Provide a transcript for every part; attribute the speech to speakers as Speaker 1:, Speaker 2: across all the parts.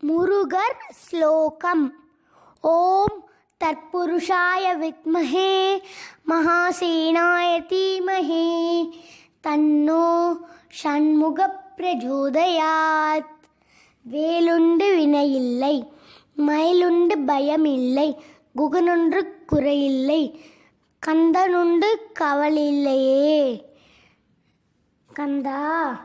Speaker 1: முருகர் ஸ்லோகம். ஓம் தத்புருஷாய வித்மஹே மகாசேனாய தீமஹி தன்னோ ஷண்முகப் பிரஜோதயாத். வேலுண்டு வினையில்லை, மயிலுண்டு பயமில்லை, குகனுண்டு குறையில்லை, கந்தனுண்டு கவலில்லையே. கந்தா,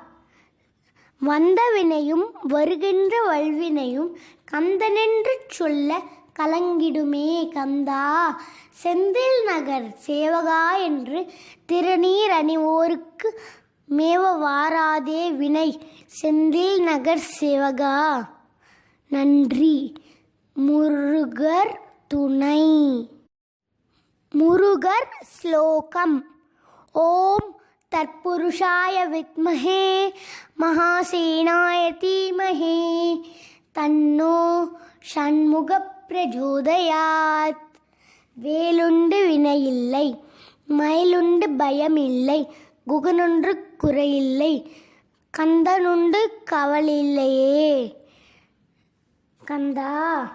Speaker 1: வந்த வினையும் வருகின்ற வல்வினையும் கந்தனென்று சொல்ல கலங்கிடுமே. கந்தா, செந்தில் நகர் சேவகா என்று திருநீர் அணிவோருக்கு மேவ வாராதே வினை. செந்தில் நகர் சேவகா. நன்றி. முருகர் துணை. முருகர் ஸ்லோகம். ஓம் தத்புருஷாய வித்மஹே மகாசேனாய தீமஹி தன்னோ ஷண்முகப் பிரஜோதயாத். வேலுண்டு வினையில்லை, மயிலுண்டு பயமில்லை, குகனுண்டு குறையில்லை, கந்தனுண்டு கவலில்லையே. கந்தா,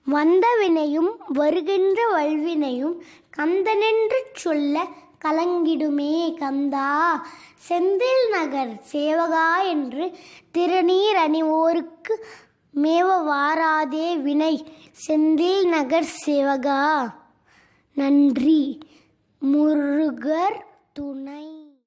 Speaker 1: வந்த வினையும் வருகின்ற வல்வினையும் கந்தனென்று சொல்ல கலங்கிடுமே. கந்தா, செந்தில் நகர் சேவகா என்று திருநீர் அணிவோருக்கு மேவ வாராதே வினை. செந்தில் நகர் சேவகா. நன்றி. முருகர் துணை.